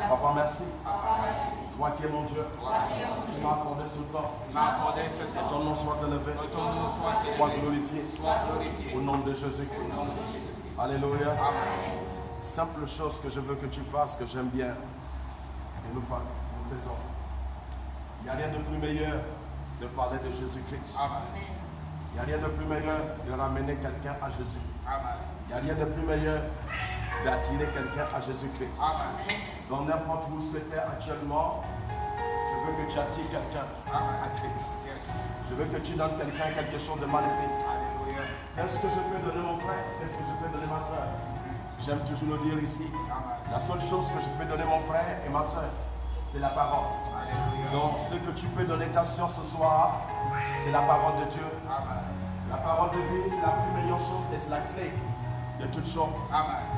Papa, merci. Toi qui es mon Dieu, tu m'as accordé ce temps. Que ton nom soit élevé, soit glorifié. Au nom de Jésus-Christ. Alléluia. Simple chose que je veux que tu fasses, que j'aime bien. Et nous faisons. Il n'y a rien de plus meilleur de parler de Jésus-Christ. Il n'y a rien de plus meilleur de ramener quelqu'un à Jésus. Il n'y a rien de plus meilleur d'attirer quelqu'un à Jésus-Christ. Donc n'importe où tu es actuellement, je veux que tu attires quelqu'un à Christ. Je veux que tu donnes quelqu'un quelque chose de magnifique. Qu'est-ce que je peux donner mon frère? Qu'est-ce que je peux donner ma soeur? J'aime toujours le dire ici. La seule chose que je peux donner mon frère et ma soeur, c'est la parole. Donc ce que tu peux donner ta soeur ce soir, c'est la parole de Dieu. La parole de vie, c'est la plus meilleure chose et c'est la clé de toutes choses.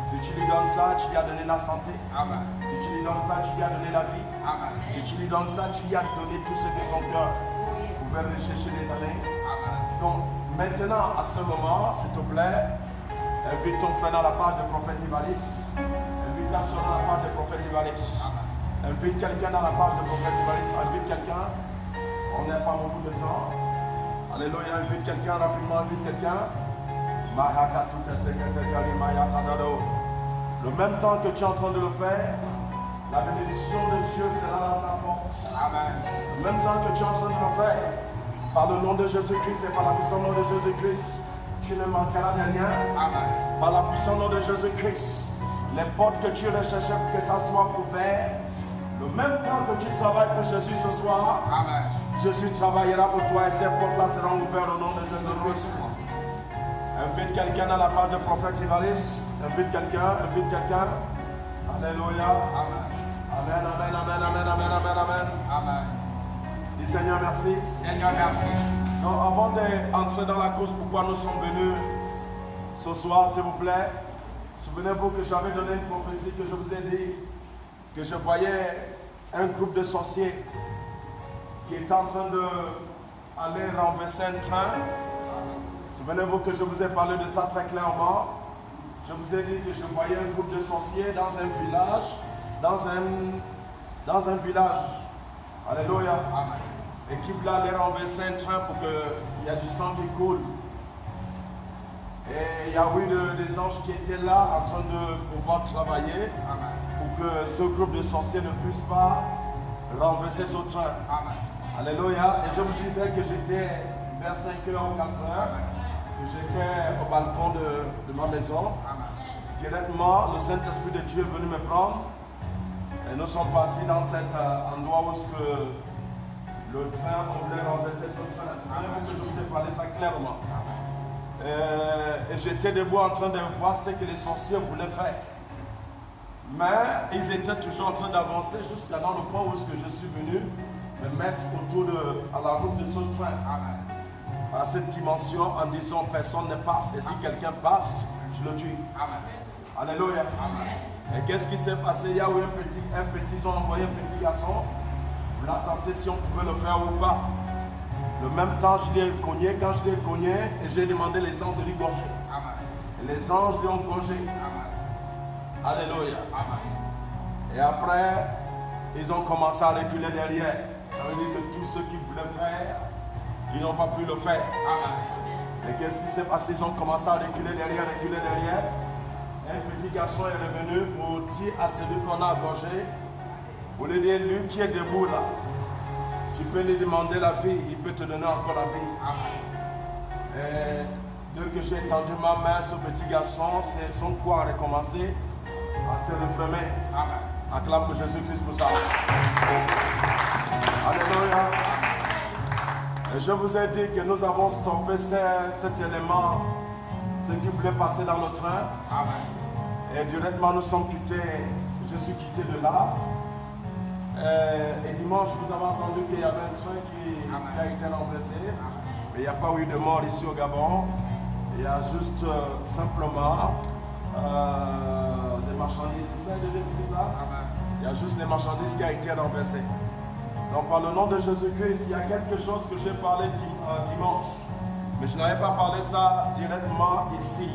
Si tu lui donnes ça, tu lui as donné la santé. Si tu lui donnes ça, tu lui as donné la vie. Si tu lui donnes ça, tu lui as donné tout ce que son cœur pouvait rechercher des années. Donc maintenant, à ce moment, s'il te plaît, invite ton frère dans la page de prophète Ivalis. Invite ta soeur dans la page de prophète Ivalis. Invite quelqu'un dans la page de prophète Ivalis. Invite quelqu'un. On n'a pas beaucoup de temps. Alléluia, invite quelqu'un rapidement, invite quelqu'un. Le même temps que tu es en train de le faire, la bénédiction de Dieu sera dans ta porte. Le même temps que tu es en train de le faire, par le nom de Jésus-Christ et par la puissance nom de Jésus-Christ, tu ne manqueras de rien. Par la puissance nom de Jésus-Christ, les portes que tu recherchais pour que ça soit ouvert, le même temps que tu travailles pour Jésus ce soir, Jésus travaillera pour toi et ces portes-là seront ouvertes au nom de Jésus-Christ. Invite quelqu'un dans la part de prophète Ivalis. Invite quelqu'un, invite quelqu'un. Alléluia. Amen, amen, amen, amen, amen, amen, amen. Amen. Dis Seigneur, merci. Seigneur, merci. Donc, avant d'entrer dans la cause, pourquoi nous sommes venus ce soir, s'il vous plaît, souvenez-vous que j'avais donné une prophétie que je vous ai dit que je voyais un groupe de sorciers qui est en train d'aller renverser un train. Souvenez-vous que je vous ai parlé de ça très clairement. Je vous ai dit que je voyais un groupe de sorciers dans un village. Dans un village. Alléluia. L'équipe là allait renverser un train pour qu'il y ait du sang qui coule. Et il y a eu des anges qui étaient là en train de pouvoir travailler pour que ce groupe de sorciers ne puisse pas renverser ce train. Alléluia. Et je vous disais que j'étais vers 5h ou 4h. J'étais au balcon de ma maison. Directement, le Saint-Esprit de Dieu est venu me prendre. Et nous sommes partis dans cet endroit où le train, on voulait renverser ce train. C'est vraiment que je vous ai parlé ça clairement. Et j'étais debout en train de voir ce que les sorciers voulaient faire. Mais ils étaient toujours en train d'avancer jusqu'à dans le point où je suis venu me mettre à la route de ce train. À cette dimension en disant personne ne passe. Et si quelqu'un passe, je le tue. Alléluia. Et qu'est-ce qui s'est passé? Il y a eu ils ont envoyé un petit garçon. Vous l'a tenté si on pouvait le faire ou pas. Le même temps, je l'ai cogné. Quand je l'ai cogné, et j'ai demandé les anges de lui gorger. Et les anges lui ont gorgé. Alléluia. Et après, ils ont commencé à reculer derrière. Ça veut dire que tous ceux qui voulaient faire, ils n'ont pas pu le faire. Et qu'est-ce qui s'est passé? Ils ont commencé à reculer derrière. Un petit garçon est revenu pour dire à celui qu'on a gorgé, pour lui dire, lui qui est debout là, tu peux lui demander la vie, il peut te donner encore la vie. Et dès que j'ai tendu ma main sur ce petit garçon, son corps a recommencé à se refermer. Acclame pour Jésus-Christ pour ça. Alléluia. Et je vous ai dit que nous avons stoppé cet élément, ce qui voulait passer dans le train. Et directement, nous sommes quittés. Je suis quitté de là. Et dimanche, vous avez entendu qu'il y avait un train qui a été renversé. Mais il n'y a pas eu de mort ici au Gabon. Il y a juste simplement des marchandises. Vous avez déjà écouté ça? Il y a juste des marchandises qui ont été renversées. Donc par le nom de Jésus-Christ, il y a quelque chose que j'ai parlé dimanche. Mais je n'avais pas parlé ça directement ici,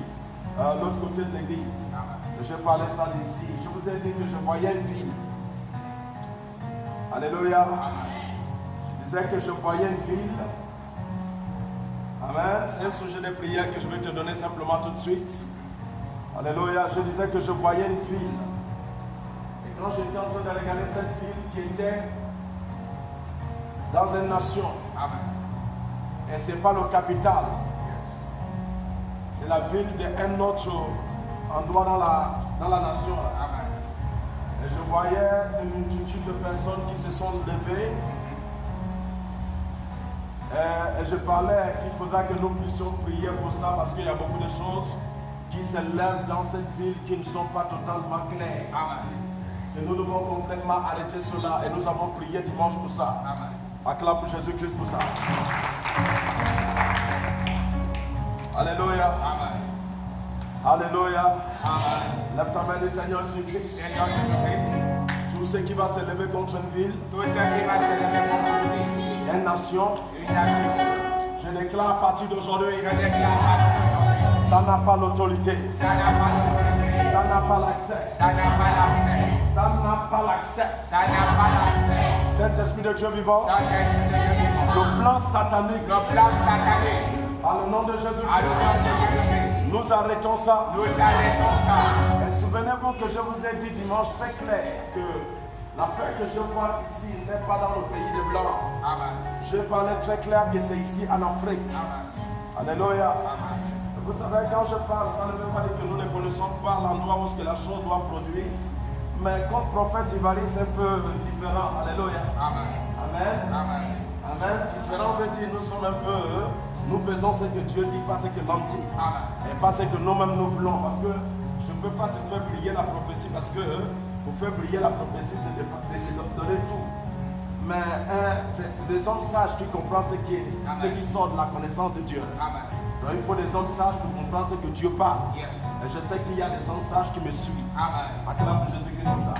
l'autre côté de l'église. J'ai parlé ça d'ici. Je vous ai dit que je voyais une ville. Alléluia. Je disais que je voyais une ville. Amen. C'est un sujet de prière que je vais te donner simplement tout de suite. Alléluia. Je disais que je voyais une ville. Et quand j'étais en train de regarder cette ville qui était dans une nation. Et ce n'est pas le capital. C'est la ville d'un autre endroit dans la nation. Et je voyais une multitude de personnes qui se sont levées. Et je parlais qu'il faudra que nous puissions prier pour ça parce qu'il y a beaucoup de choses qui se lèvent dans cette ville qui ne sont pas totalement claires. Et nous devons complètement arrêter cela. Et nous avons prié dimanche pour ça. Acclame pour Jésus-Christ pour ça. Alléluia. Alléluia. Lève ta main, Seigneur Jésus-Christ. Tout ce qui va se lever contre une ville, une nation, je déclare à partir d'aujourd'hui, ça n'a pas l'autorité, ça n'a pas l'accès, ça n'a pas l'accès. Saint-Esprit de Dieu vivant, le plan satanique, par le nom de Jésus, nous arrêtons ça. Et souvenez-vous que je vous ai dit dimanche très clair que l'affaire que je vois ici n'est pas dans le pays des Blancs. Je parlais très clair que c'est ici en Afrique. Alléluia. Vous savez, quand je parle, ça ne veut pas dire que nous ne connaissons pas l'endroit où la chose doit produire. Mais comme prophète Ivari, c'est un peu différent. Alléluia. Amen. Amen. Différent veut dire nous sommes un peu, nous faisons ce que Dieu dit, pas ce que l'homme dit. Et pas ce que nous-mêmes nous voulons. Parce que je ne peux pas te faire briller la prophétie parce que pour faire briller la prophétie, c'est de donner tout. Mais c'est des hommes sages qui comprennent ce qui sort de la connaissance de Dieu. Donc il faut des hommes sages pour comprendre ce que Dieu parle. Et je sais qu'il y a des hommes sages qui me suivent. Acclame Jésus-Christ comme ça.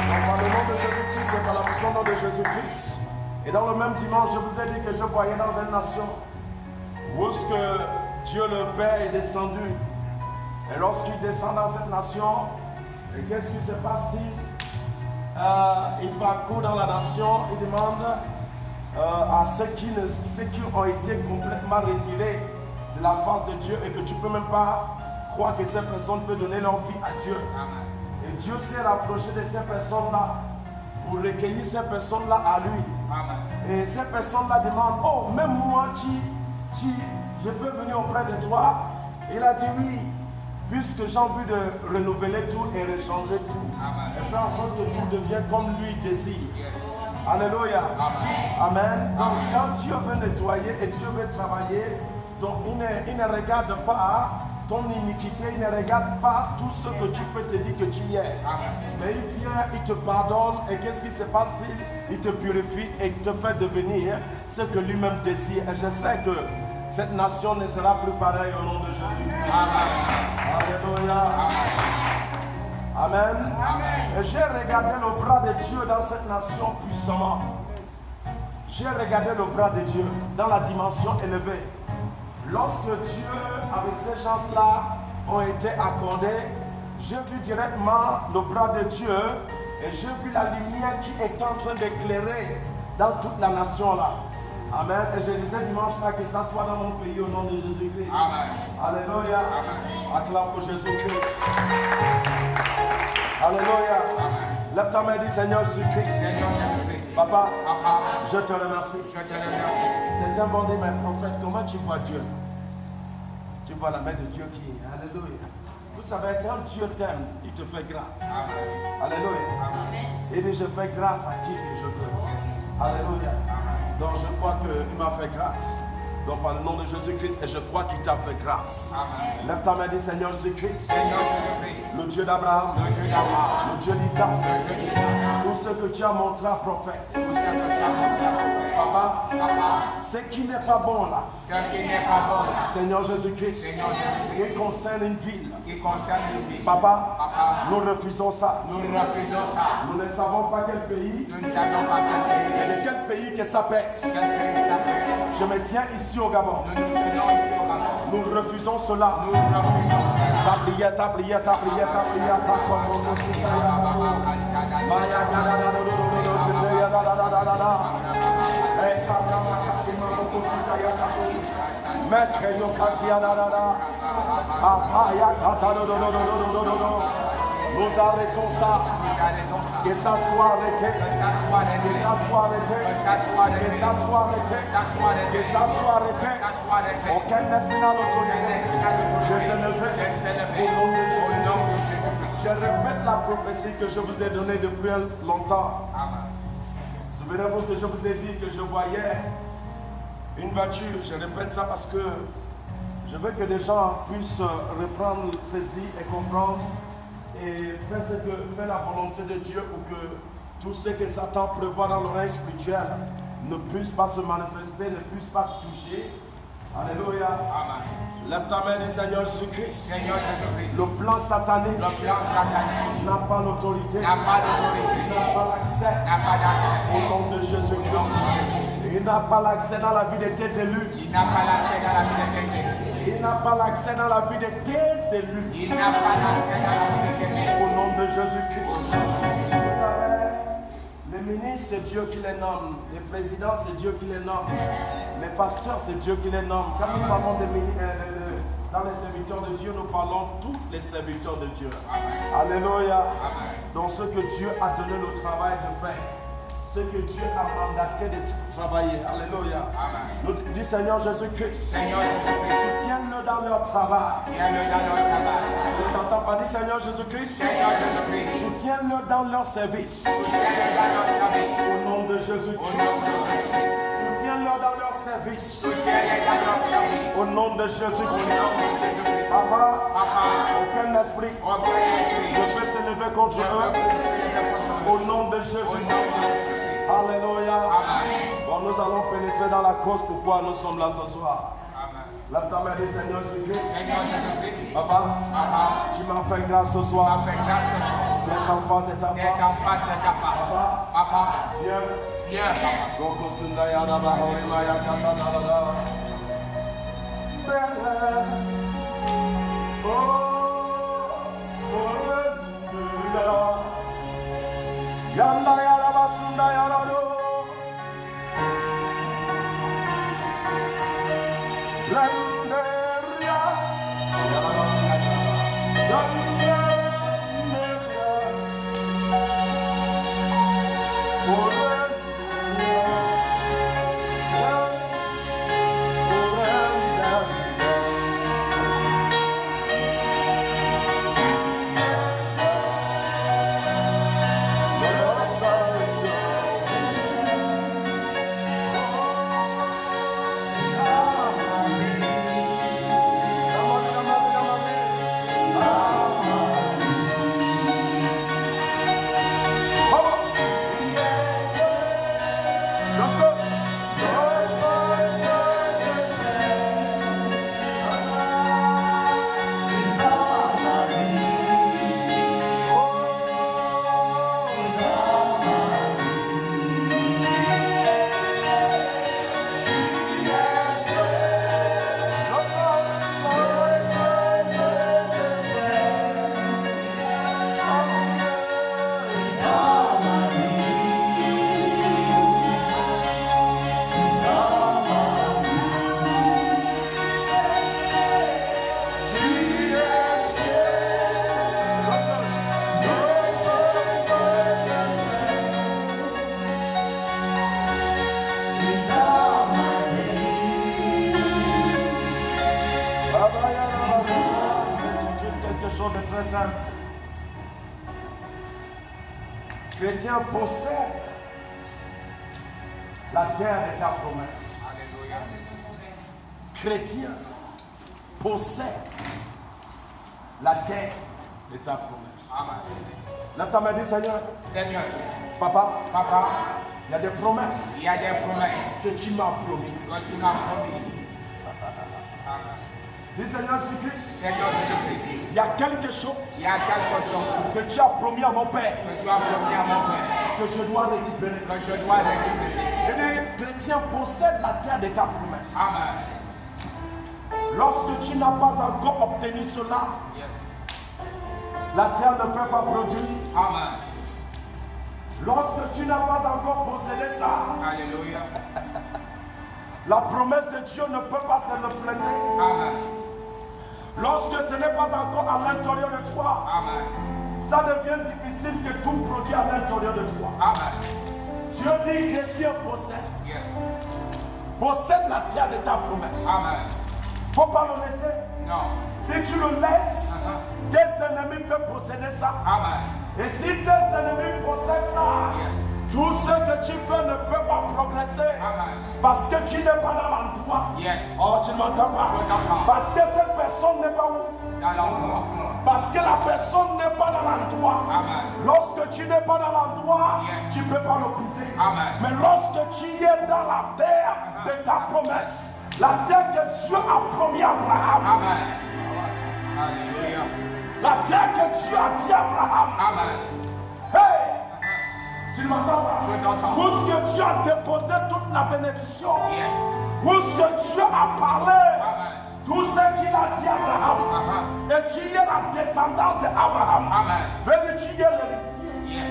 Donc par le nom de Jésus-Christ et par la puissance de Jésus-Christ. Et dans le même dimanche, je vous ai dit que je voyais dans une nation où est-ce que Dieu le Père est descendu. Et lorsqu'il descend dans cette nation, et qu'est-ce qui se passe-t-il? Il parcourt dans la nation, il demande à ceux qui ont été complètement retirés de la face de Dieu et que tu ne peux même pas croire que ces personnes peuvent donner leur vie à Dieu. Et Dieu s'est rapproché de ces personnes-là pour recueillir ces personnes-là à lui. Et ces personnes-là demandent, oh, même moi je peux venir auprès de toi. Il a dit oui, puisque j'ai envie de renouveler tout et rechanger tout. Et faire en sorte que tout devienne comme lui désire. Alléluia. Amen. Donc quand Dieu veut nettoyer et Dieu veut travailler, donc il ne regarde pas ton iniquité, il ne regarde pas tout ce que tu peux te dire que tu es. Mais il vient, il te pardonne et qu'est-ce qui se passe-t-il? Il te purifie et il te fait devenir ce que lui-même désire. Et je sais que cette nation ne sera plus pareille au nom de Jésus. Alléluia. Amen. Et j'ai regardé le bras de Dieu dans cette nation puissamment. J'ai regardé le bras de Dieu dans la dimension élevée. Lorsque Dieu, avec ces gens-là, ont été accordés, j'ai vu directement le bras de Dieu et j'ai vu la lumière qui est en train d'éclairer dans toute la nation là. Amen. Et je disais dimanche là que ça soit dans mon pays au nom de Jésus-Christ. Alléluia. Acclame pour Jésus-Christ. Alléluia. Lève ta main et dis Seigneur Jésus-Christ. Papa, je te remercie. C'est un bon Dieu, mes prophètes. Comment tu vois Dieu? Tu vois la main de Dieu qui est. Alléluia. Vous savez, quand Dieu t'aime, il te fait grâce. Alléluia. Il dit, je fais grâce à qui je veux. Alléluia. Donc je crois qu'il m'a fait grâce. Donc par le nom de Jésus-Christ, et je crois qu'il t'a fait grâce. Amen. Lève ta main et dis Seigneur Jésus-Christ, le Dieu d'Abraham, le Dieu d'Isaac, tout ce que tu as montré à prophète. Papa, ce qui n'est pas bon là, Seigneur Jésus-Christ, qui concerne une ville. Papa, nous refusons ça. Nous ne savons pas quel pays. Et de quel pays que ça pèse. Je me tiens ici au Gabon. Nous refusons cela. Ta prière. Maître nous arrêtons ça. Que ça soit arrêté. Que ça soit arrêté. Aucun esprit n'a l'autorité de s'élever au nom de Jésus. Je répète la prophétie que je vous ai donnée depuis longtemps. Souvenez-vous que je vous ai dit que je voyais une voiture. Je répète ça parce que je veux que les gens puissent reprendre, saisir et comprendre et faire la volonté de Dieu pour que tout ce que Satan prévoit dans l'oreille spirituelle ne puisse pas se manifester, ne puisse pas toucher. Alléluia. Amen. Lève ta main et dis Seigneur Jésus-Christ. Le plan satanique n'a pas l'autorité, n'a pas l'accès au nom de Jésus-Christ. Il n'a pas l'accès dans la vie de tes élus. Il n'a pas l'accès dans la vie de tes élus. Il n'a pas l'accès dans la vie de tes élus. Il n'a pas l'accès dans la vie de tes élus. Au nom de Jésus-Christ. Vous savez, les ministres, c'est Dieu qui les nomme. Les présidents, c'est Dieu qui les nomme. Les pasteurs, c'est Dieu qui les nomme. Quand nous parlons des dans les serviteurs de Dieu, nous parlons tous les serviteurs de Dieu. Amen. Alléluia. Amen. Dans ce que Dieu a donné le travail de faire. Ce que Dieu a mandaté de travailler. Alléluia. Nous dis Seigneur Jésus-Christ. Soutiens-le dans leur travail. Je ne t'entends pas. Dis Seigneur Jésus-Christ. Soutiens-le dans leur service. Au nom de Jésus-Christ. Soutiens-le dans leur service. Au nom de Jésus-Christ. Papa, aucun esprit ne peut s'élever contre eux. Au nom de Jésus-Christ. Alléluia. Bon, nous allons pénétrer dans la cause pourquoi nous sommes là ce soir. Lève ta main et dis Seigneur Jésus-Christ. Papa, tu m'as fait grâce ce soir. D'être en face de ta face. Papa, viens. Yanda yara basunda yara do. Lenderia. Lenderia. Chrétien possède la terre de ta promesse. Alléluia. chrétien possède la terre de ta promesse. Amen. Là, tu m'as dit, Seigneur. Seigneur. Papa. Il y a des promesses. Il y a des promesses. Que tu m'as promis. Que tu m'as promis. Dis Seigneur Jésus-Christ. Seigneur Jésus-Christ. Il y a quelque chose. Il y a quelque chose. Que tu as promis à mon Père. Que tu as promis à mon Père. Que je dois récupérer. Que je dois récupérer. Et les chrétiens possèdent la terre de ta promesse. Amen. Lorsque tu n'as pas encore obtenu cela, la terre ne peut pas produire. Amen. Lorsque tu n'as pas encore possédé ça, alléluia, la promesse de Dieu ne peut pas se refléter. Amen. Lorsque ce n'est pas encore à l'intérieur de toi, amen, ça devient difficile que tout produit à l'intérieur de toi. Amen. Dieu dit que Dieu possède la terre de ta promesse. Amen. Faut pas le laisser. Non. Si tu le laisses, tes ennemis peuvent posséder ça. Amen. Et si tes ennemis possèdent ça, tout ce que tu fais ne peut pas progresser. Amen. Parce que tu n'es pas dans l'endroit. Oh, tu ne m'entends pas? Je t'entends. Parce que cette personne n'est pas où? Dans l'endroit. Parce que la personne n'est pas dans l'endroit. Lorsque tu n'es pas dans l'endroit, tu ne peux pas le briser. Mais lorsque tu es dans la terre de ta promesse, la terre que Dieu a promis à Abraham. Amen. Alléluia. La terre que Dieu a dit à Abraham. Amen. Hey! Tu ne m'entends pas? Je t'entends. Où est-ce que Dieu a déposé toute la bénédiction? Où est-ce que Dieu a parlé? Tout ce qu'il a dit à Abraham. Et tu es la descendance d'Abraham. Venez, tu es l'héritier.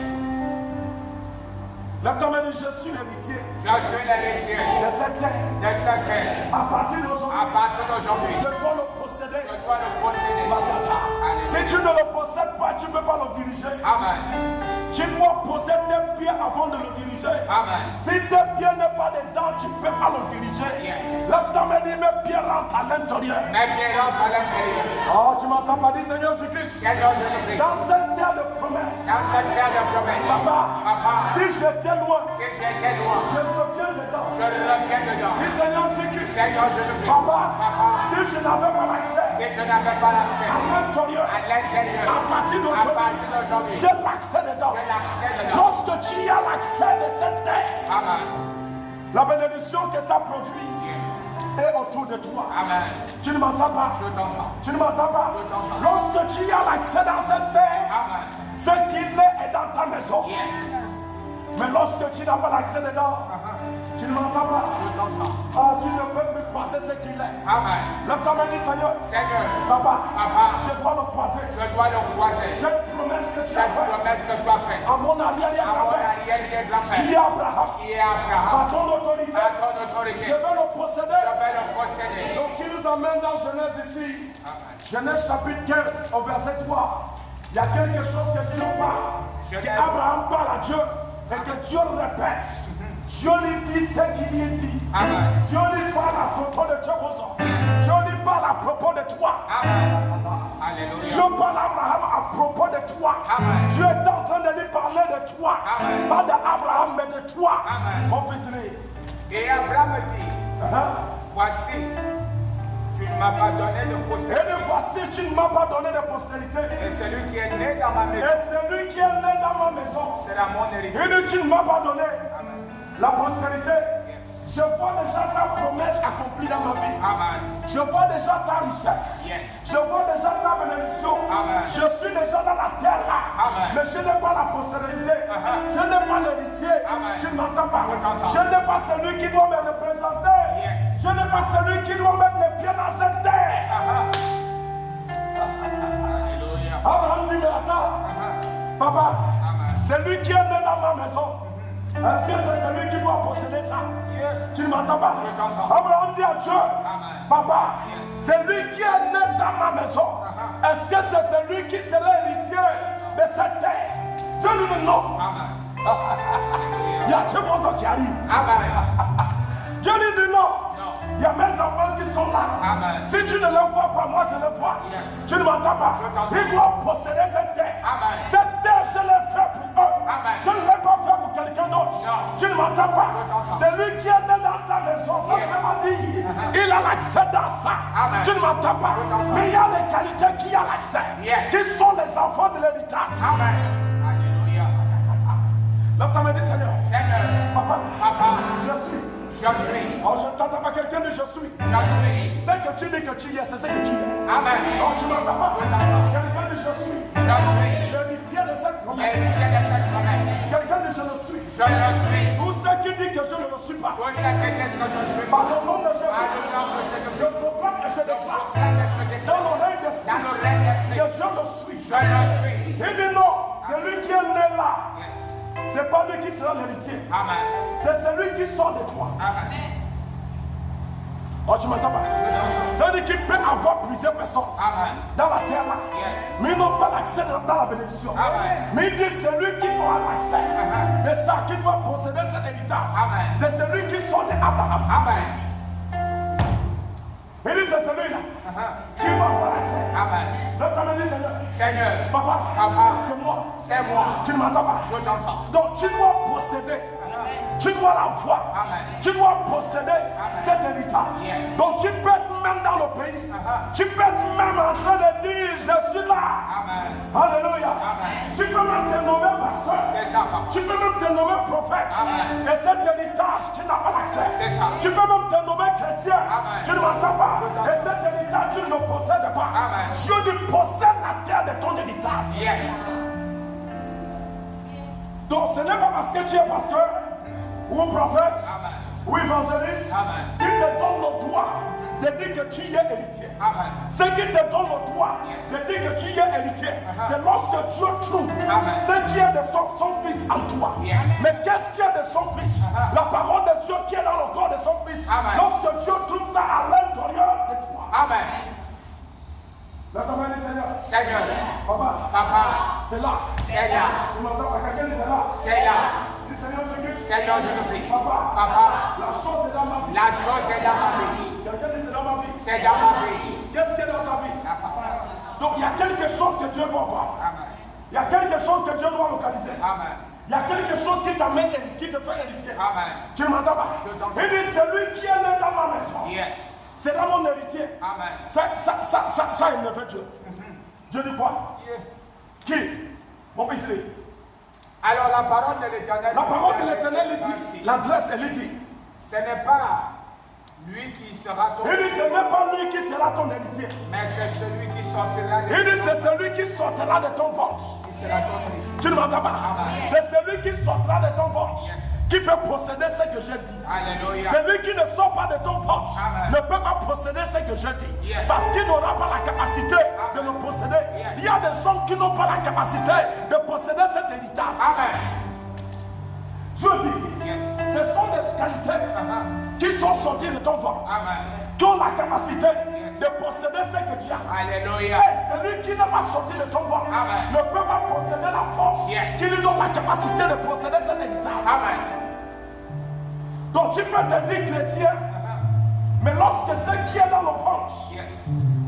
Là, tu m'as dit, je suis l'héritier. Je suis l'héritier de cette terre. À partir d'aujourd'hui, je dois le posséder. Si tu ne le possèdes pas, tu ne peux pas le diriger. Amen. Tu dois poser tes pieds avant de le diriger. Amen. Si tes pieds ne sont pas dedans, tu ne peux pas le diriger. Là, tu m'as dit, mes pieds rentrent à l'intérieur. Mes pieds rentrent à l'intérieur. Oh, tu m'entends pas dire Seigneur Jésus-Christ. Dans cette terre de promesse. Papa, si j'étais loin, je reviens dedans. Dis Seigneur Jésus-Christ. Papa, si je n'avais pas l'accès à l'intérieur, à partir d'aujourd'hui, j'ai l'accès dedans. Lorsque tu as l'accès de cette terre, la bénédiction que ça produit est autour de toi. Tu ne m'entends pas? Tu ne m'entends pas? Lorsque tu as l'accès dans cette terre, ce qu'il est dans ta maison. Mais lorsque tu n'as pas l'accès dedans, tu ne m'entends pas? Tu ne peux plus croiser ce qu'il est. Là, tu m'as dit, Seigneur, Papa, je dois le croiser. Cette promesse que tu as faite à mon arrière-grand-père, qui est Abraham, à ton autorité, je vais le posséder. Donc, il nous amène dans Genèse ici. Genèse chapitre 15, au verset 3. Il y a quelque chose que Dieu parle, qu'Abraham parle à Dieu et que Dieu répète. Dieu lui dit ce qu'il lui dit. Dieu lui parle à propos de toi. Dieu lui parle à propos de toi. Dieu parle à Abraham à propos de toi. Dieu est en train de lui parler de toi. Pas d'Abraham, mais de toi. Mon fils né. Et Abraham dit, voici, tu ne m'as pas donné de postérité. Et voici, tu ne m'as pas donné de postérité. Et celui qui est né dans ma maison. Sera mon héritier. Et tu ne m'as pas donné la postérité. Je vois déjà ta promesse accomplie dans ma vie. Je vois déjà ta richesse. Je vois déjà ta bénédiction. Je suis déjà dans la terre là. Mais je n'ai pas la postérité. Je n'ai pas l'héritier. Tu ne m'entends pas? Je n'ai pas celui qui doit me représenter. Je n'ai pas celui qui doit mettre les pieds dans cette terre. Abraham dit, mais attends, papa, c'est lui qui est né dans ma maison. Est-ce que c'est celui qui doit posséder ça? Tu ne m'entends pas? Abraham dit à Dieu, papa, c'est lui qui est né dans ma maison. Est-ce que c'est celui qui serait héritier de cette terre? Dieu lui dit non. Il y a Dieu qui arrive. Dieu lui dit non. Il y a mes enfants qui sont là. Si tu ne les vois pas, moi je les vois. Tu ne m'entends pas? Ils doivent posséder cette terre. Cette terre, je l'ai fait pour eux. Je ne l'ai pas fait pour quelqu'un d'autre. Tu ne m'entends pas? C'est lui qui est né dans ta maison. Ça veut dire Il a l'accès dans ça. Amen. Tu ne m'entends pas. Mais il y a les qualités qui ont l'accès. Yes. Qui sont les enfants de l'héritage. Amen. Alléluia. Là, tu m'as dit, Seigneur. Seigneur. Papa. Papa. Je suis. Je suis. Oh, je ne t'entends pas. Quelqu'un dit je suis. Je suis. C'est que tu dis que tu y es, c'est ce que tu y es. Amen. Oh, tu ne m'entends pas. Je t'entends. Quelqu'un dit je suis. Je suis. L'héritier de cette promesse. Héritier de cette promesse. Quelqu'un dit je le suis. Je le suis. Tous ceux qui disent que je ne le suis pas. Tous ceux qui disent que je ne suis Par pas. le nom de Jésus. Par le nom de Jésus. Je proclame et je déclare. Proclame et je déclare. Dans le règne d'esprit. Dans le règne d'esprit. Que je le suis. Je le suis. Il dit non. Celui qui est né là. Yes. C'est pas lui qui sera l'héritier. Amen. C'est celui qui sort de toi. Amen. Oh, tu m'entends pas? C'est-à-dire qu'il peut avoir plusieurs personnes Amen. dans la terre là. Yes. Mais ils n'ont pas l'accès dans la bénédiction. Amen. Mais il dit celui qui aura l'accès de ça, qui doit posséder cet héritage. Amen. C'est celui qui sort d'Abraham. Amen. Il dit c'est celui-là qui va avoir l'accès. Amen. L'autre me dit Seigneur. Seigneur. Papa. Papa. C'est moi. C'est moi. Tu ne m'entends pas? Je t'entends. Donc tu dois posséder. Tu dois la voir. Amen. Tu dois posséder cet héritage. Yes. Donc tu peux être même dans le pays. Tu peux être même en train de dire je suis là. Amen. Alléluia. Amen. Tu peux même te nommer pasteur. C'est ça, papa. Tu peux même te nommer prophète. Amen. Et cet héritage qui n'a pas l'accès. C'est ça. Tu peux même te nommer chrétien. Amen. Tu ne m'entends pas. Et cet héritage tu ne le possèdes pas. Amen. Dieu dit possède la terre de ton héritage. Yes. Donc ce n'est pas parce que tu es pasteur ou prophète Amen. ou évangéliste Amen. qui te donne le droit de dire que tu y es héritier. Amen. Ce qui te donne le droit de dire que tu y es héritier, c'est lorsque Dieu trouve Amen. ce qui est de son fils en toi. Yes. Mais qu'est-ce qui est de son fils? La parole de Dieu qui est dans le corps de son fils. Amen. Lorsque Dieu trouve ça à l'intérieur de toi. Amen. Là, tu m'as dit Seigneur. Seigneur. Papa. Papa. C'est là. C'est là. Tu m'entends pas? Quelqu'un dit c'est là. C'est là. Dis Seigneur Jésus. Seigneur Jésus-Christ. Papa. Papa. La chose est dans ma vie. La chose est dans ma vie. Quelqu'un dit c'est dans ma vie. C'est dans ma vie. Qu'est-ce qui est dans ta vie? La parole. Donc il y a quelque chose que Dieu doit voir. Amen. Il y a quelque chose que Dieu doit localiser. Amen. Il y a quelque chose qui t'amène, qui te fait héritier. Amen. Tu ne m'entends pas? Je t'entends. Il dit celui qui est né dans ma maison. Yes. C'est là mon héritier. Amen. Ça il ne fait Dieu. Dieu dit quoi? Qui? Mon fils. Alors la parole de l'Éternel. La parole de l'Éternel dit, l'adresse elle dit. Ce n'est pas lui qui sera ton Il dit ce n'est pas lui qui sera ton héritier. mais c'est celui qui sortira de Il dit c'est celui qui sortira de ton ventre. qui sera ton héritier. Tu ne m'entends pas? Amen. C'est celui qui sortira de ton ventre qui peut posséder ce que j'ai dit. Alléluia. Celui qui ne sort pas de ton ventre Amen. ne peut pas posséder ce que je dis. Yes. Parce qu'il n'aura pas la capacité de le posséder. Yes. Il y a des hommes qui n'ont pas la capacité de posséder cet héritage. Amen. Je dis, Yes. ce sont des qualités qui sont sorties de ton ventre, Amen. qui ont la capacité Yes. de posséder ce que tu as. Alléluia. Et celui qui n'a pas sorti de ton ventre Amen. ne peut pas posséder la force Yes. qui lui donne la capacité de posséder cet héritage. Amen. Donc tu peux te dire chrétien, mais lorsque ce qui est dans le ventre Yes.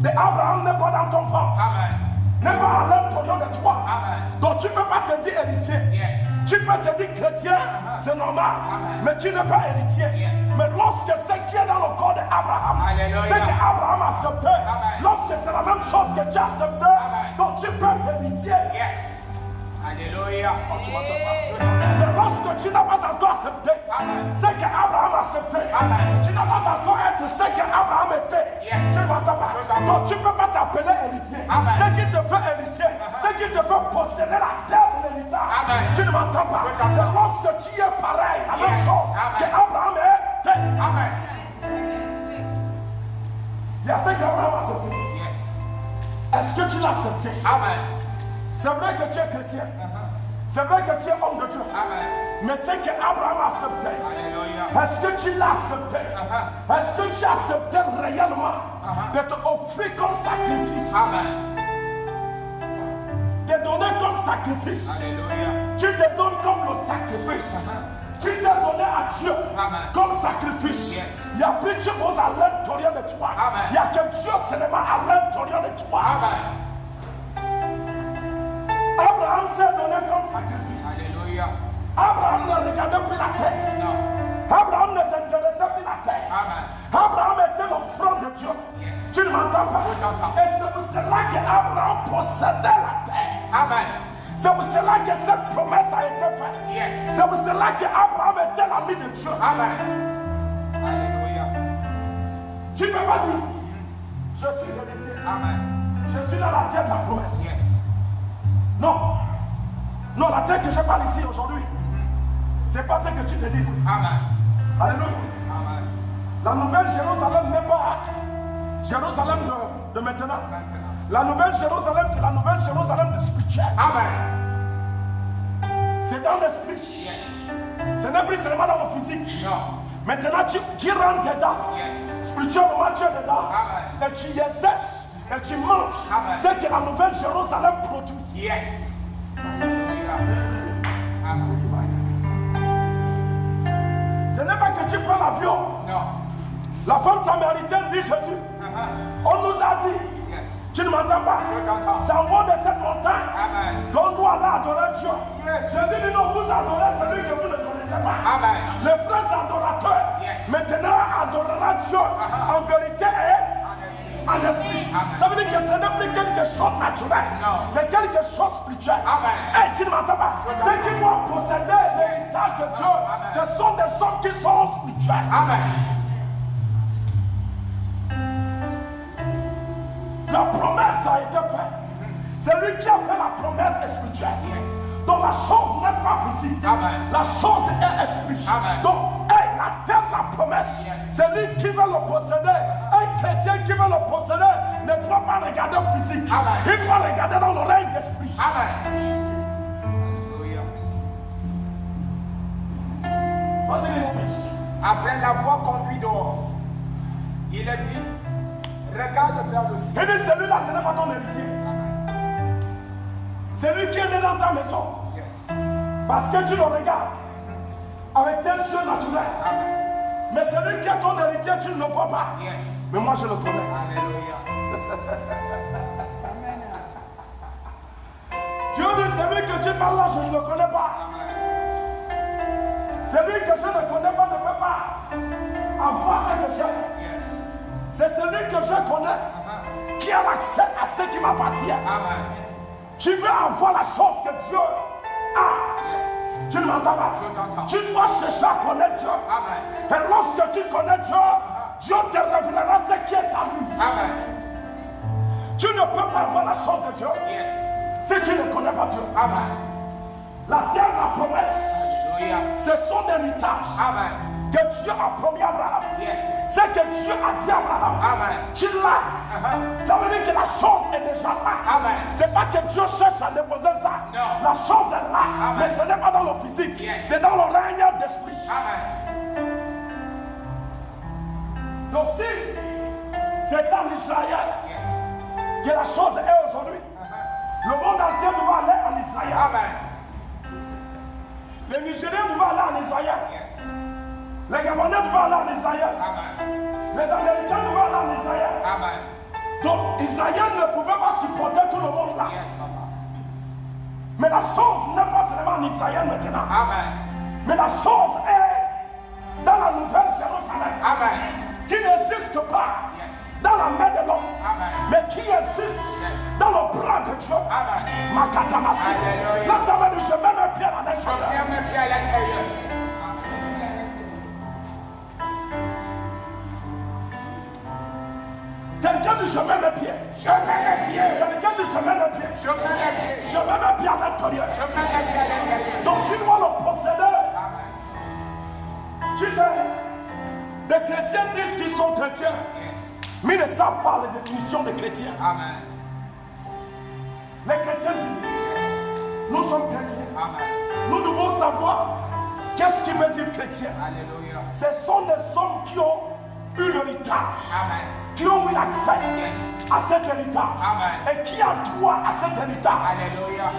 d'Abraham n'est pas dans ton ventre, Amen. n'est pas à l'intérieur de toi, Amen. donc tu ne peux pas te dire héritier. Yes. Tu peux te dire chrétien, c'est normal, Amen. mais tu n'es pas héritier. Yes. Mais lorsque ce qui est dans le corps d'Abraham, Alléluia. c'est qu'Abraham a accepté, Amen. lorsque c'est la même chose que tu as accepté, Amen. donc tu peux être héritier. Yes. Alléluia. Oh, tu m'entends pas? Mais lorsque tu n'as pas encore accepté, Amen. ce qu'Abraham a accepté, Amen. tu n'as pas encore été ce qu'Abraham était. Yes. Tu m'entends pas? Je t'entends. Donc tu ne peux pas t'appeler héritier. Amen. Ce qui te fait héritier, ce qui te fait posséder la terre de l'héritage, Amen. tu ne m'entends pas? Je t'entends. C'est lorsque tu es pareil, la même Yes. chose Amen. qu'Abraham était. Amen. Il y a ce qu'Abraham a accepté. Yes. Est-ce que tu l'as accepté? Amen. C'est vrai que tu es chrétien. C'est vrai que tu es homme de Dieu. Amen. Mais c'est qu'Abraham a accepté. Alléluia. Est-ce que tu l'as accepté? Est-ce que tu as accepté réellement de te offrir comme sacrifice? Amen. De donner comme sacrifice. Alléluia. Qui te donne comme le sacrifice. Qui t'a donné à Dieu Amen. comme sacrifice. Yes. Il y a plus de choses à l'intérieur de toi. Amen. Il y a quelque chose seulement à l'intérieur de toi. Amen. Abraham s'est donné comme sacrifice. Alléluia. Abraham ne regardait plus la terre. Non. Abraham ne s'intéressait plus la terre. Amen. Abraham était le Et c'est pour cela qu'Abraham possédait la terre. Amen. C'est pour cela que cette promesse a été faite. Yes. C'est pour cela qu'Abraham était l'ami de Dieu. Amen. Alléluia. Tu ne peux pas dire, je suis héritier. Amen. Je suis dans la terre de la promesse. Yes. Non. Non, la terre que je parle ici aujourd'hui, c'est pas ce que tu te dis. Amen. Alléluia. Amen. La nouvelle Jérusalem n'est pas Jérusalem de maintenant. La nouvelle Jérusalem, c'est la nouvelle Jérusalem spirituelle. Amen. C'est dans l'esprit. Yes. Ce n'est plus seulement dans le physique. Non. Maintenant, tu rentres dedans. Yes. Spirituellement, tu es dedans. Amen. Et tu exerces. Et tu manges. Amen. Ce que la nouvelle Jérusalem produit. Yes. Alléluia. Amen. Ce n'est pas que tu prends l'avion. Non. La femme samaritaine dit Jésus. On nous a dit. Yes. Tu ne m'entends pas? Je t'entends. C'est en haut de cette montagne Amen. qu'on doit aller adorer Dieu. Yes. Jésus dit non, vous adorez celui que vous ne connaissez pas. Amen. Les vrais adorateurs Yes. maintenant adorera Dieu en vérité et en esprit. Amen. Ça veut dire que ce n'est plus quelque chose naturel. Non. C'est quelque chose spirituel. Amen. Hey, tu ne m'entends pas? Ceux qui vont posséder l'héritage de Dieu, ce sont des hommes qui sont spirituels. Amen. La promesse a été faite. C'est lui qui a fait la promesse spirituelle. Yes. Donc la chose n'est pas physique. Amen. La chose est esprit. Amen. Donc, la terre, la promesse, Yes. c'est lui qui va le posséder. Un chrétien qui va le posséder ne doit pas regarder physique. Amen. Il doit regarder dans l'oreille d'esprit. Amen. Alléluia. Vas-y, mon fils. Après l'avoir conduit dehors, il a dit, regarde vers le ciel. Il dit, celui-là, ce n'est pas ton héritier. C'est lui qui est né dans ta maison. Yes. Parce que tu le regardes avec tes yeux naturels. Amen. Mais celui qui est ton héritier, tu ne le vois pas. Yes. Mais moi, je le connais. Alléluia. Dieu dit, celui que tu parles là, je ne le connais pas. Amen. Celui que je ne connais pas ne peut pas avoir ce que j'ai. Yes. C'est celui que je connais qui a l'accès à ce qui m'appartient. Amen. Tu veux avoir la chose que Dieu a. Yes. Tu ne m'entends pas? Je t'entends. Tu dois chercher à connaître Dieu. Amen. Et lorsque tu connais Dieu, Dieu te révélera ce qui est à lui. Amen. Tu ne peux pas avoir la chose de Dieu Yes. si tu ne connais pas Dieu. Amen. La terre, la promesse, Alléluia. c'est son héritage Amen. que Dieu a promis à Abraham. Yes. C'est que Dieu a dit à Abraham. Amen. Tu l'as. Ça veut dire que la chose est déjà là. Amen. C'est pas que Dieu cherche à déposer ça. Non. La chose est là. Amen. Mais ce n'est pas dans le physique. Yes. C'est dans le règne d'esprit. Amen. Donc si c'est en Israël Yes. que la chose est aujourd'hui, le monde entier doit aller en Israël. Amen. Les Nigériens doivent aller en Israël. Yes. Les Gabonais doivent aller en Israël. Amen. Les Américains doivent aller en Israël. Amen. Donc Israël ne pouvait pas supporter tout le monde là. Yes, Papa. Mais la chose n'est pas seulement en Israël maintenant. Amen. Mais la chose est dans la nouvelle Jérusalem. Amen. Qui n'existe pas Yes. dans la main de l'homme. Amen. Mais qui existe dans le bras de Dieu. Amen. Makatamasi. Alléluia. La dame du chemin me pierre à Je l'intérieur. mets mes pieds à l'intérieur. Quelqu'un dit je mets mes pieds. Je mets mes pieds. Quelqu'un dit je mets mes pieds. Je mets mes pieds. Je mets mes pieds à l'intérieur. Je mets mes pieds à l'intérieur. Donc tu dois le posséder. Amen. Tu sais, les chrétiens disent qu'ils sont chrétiens, Yes. mais ils ne savent pas la définition des chrétiens. Amen. Les chrétiens disent, nous sommes chrétiens. Amen. Nous devons savoir qu'est-ce qui veut dire chrétien. Alléluia. Ce sont des hommes qui ont eu l'héritage, Amen. qui ont eu accès Yes. à cet héritage Amen. et qui a droit à cet héritage. Alléluia.